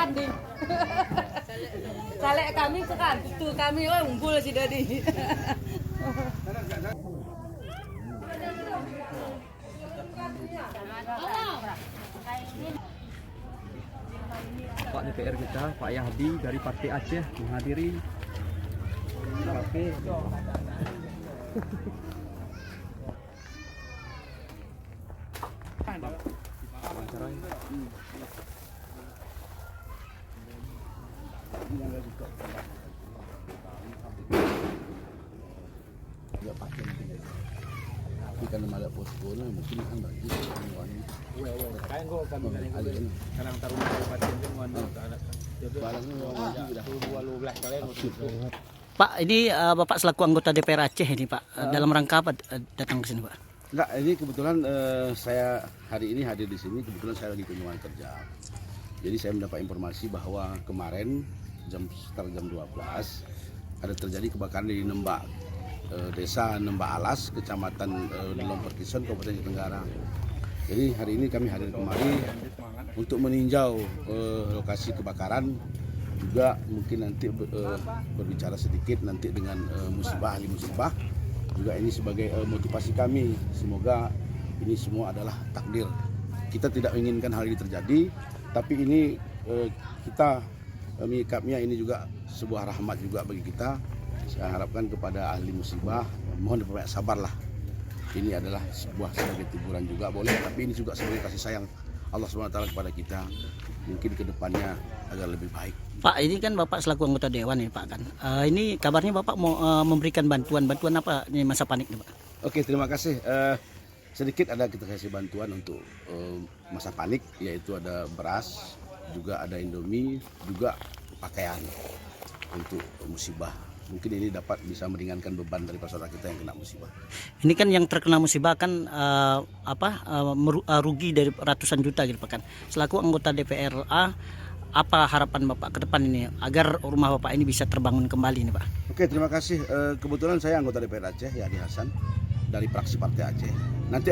sekan nih. Salek kami sekan, itu kami unggul si Dodi. Pak DPR kita, Pak Yahdi dari Partai Aceh menghadiri kafe. Tapi kan malah posko mungkin kan bagi Kain kok kami dari karang taruna kabupaten kan barangnya walau belas kalian Pak, ini Bapak selaku anggota DPR Aceh ini Pak, dalam rangka apa datang ke sini Pak? enggak, ini kebetulan saya hari ini hadir di sini, kebetulan saya lagi kunjungan kerja. Jadi saya mendapat informasi bahwa kemarin sekitar jam 12 ada terjadi kebakaran di Nembak, desa Nembak Alas, kecamatan Lompor Kison, Kabupaten Tenggara. Jadi hari ini kami hadir kemari untuk meninjau lokasi kebakaran, juga mungkin nanti berbicara sedikit nanti dengan ahli musibah. Juga ini sebagai motivasi kami, semoga ini semua adalah takdir. Kita tidak menginginkan hal ini terjadi, tapi ini kita menyikapnya ini juga sebuah rahmat juga bagi kita. Saya harapkan kepada ahli musibah, mohon diperbanyak sabarlah. Ini adalah sebagai teguran juga boleh, tapi ini juga sebagai kasih sayang Allah SWT kepada kita. Mungkin ke depannya agar lebih baik. Pak, ini kan Bapak selaku anggota dewan nih Pak kan. Ini kabarnya Bapak mau memberikan bantuan apa ini masa panik nih Pak? Oke, terima kasih. Sedikit ada kita kasih bantuan untuk masa panik, yaitu ada beras, juga ada Indomie, juga pakaian untuk musibah. Mungkin ini dapat bisa meringankan beban dari saudara kita yang kena musibah. Ini kan yang terkena musibah kan rugi dari ratusan juta gitu Pak kan. Selaku anggota DPRA, apa harapan Bapak ke depan ini agar rumah Bapak ini bisa terbangun kembali nih Pak? Oke, terima kasih. Kebetulan saya anggota DPR Aceh, Yahdi Hasan, dari fraksi Partai Aceh. Nanti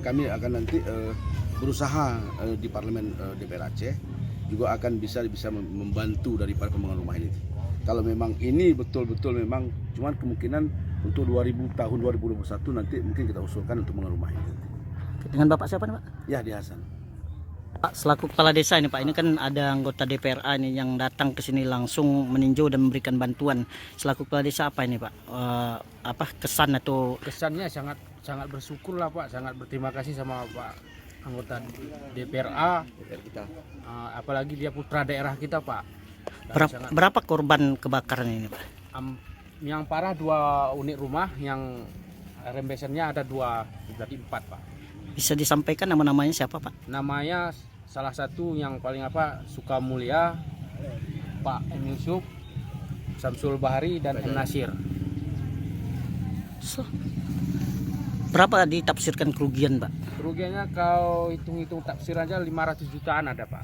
kami akan berusaha di Parlemen DPR Aceh juga akan bisa membantu daripada pembangunan rumah ini. Kalau memang ini betul-betul memang cuman kemungkinan untuk tahun 2021 nanti mungkin kita usulkan untuk membangun rumah ini. Dengan Bapak siapa nih Pak? Yahdi Hasan. Pak, selaku kepala desa ini Pak, ini kan ada anggota DPRA ini yang datang ke sini langsung meninjau dan memberikan bantuan. Selaku kepala desa apa ini Pak? Kesan atau kesannya sangat bersyukur lah Pak, sangat berterima kasih sama Pak anggota DPRA kita. Apalagi dia putra daerah kita Pak. Berapa korban kebakaran ini Pak? Yang parah 2 unit rumah, yang rembesannya ada 2, berarti 4 Pak. Bisa disampaikan nama-namanya siapa Pak? Namanya salah satu yang paling Sukamulya, Pak M. Yusuf, Samsul Bahari, dan M. Nasir. Berapa ditafsirkan kerugian Pak? Kerugiannya kalau hitung-hitung tafsir aja 500 jutaan ada Pak.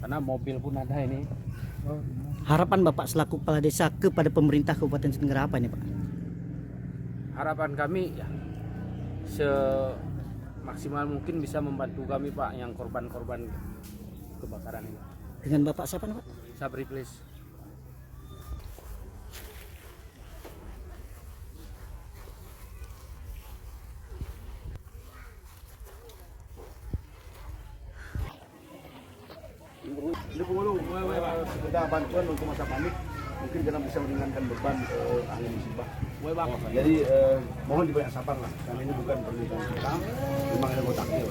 Karena mobil pun ada ini. Harapan Bapak selaku kepala desa kepada pemerintah Kabupaten Tenggara apa ini Pak? Harapan kami ya semaksimal mungkin bisa membantu kami Pak yang korban-korban kebakaran ini. Dengan Bapak siapa nih Pak? Sabri please. Ini pengurus, kita bantuan untuk masa panik, mungkin kita bisa meringankan beban ahli musibah. Jadi mohon dibanyak sabar lah, karena ini bukan permintaan kita, memang ada kotaknya.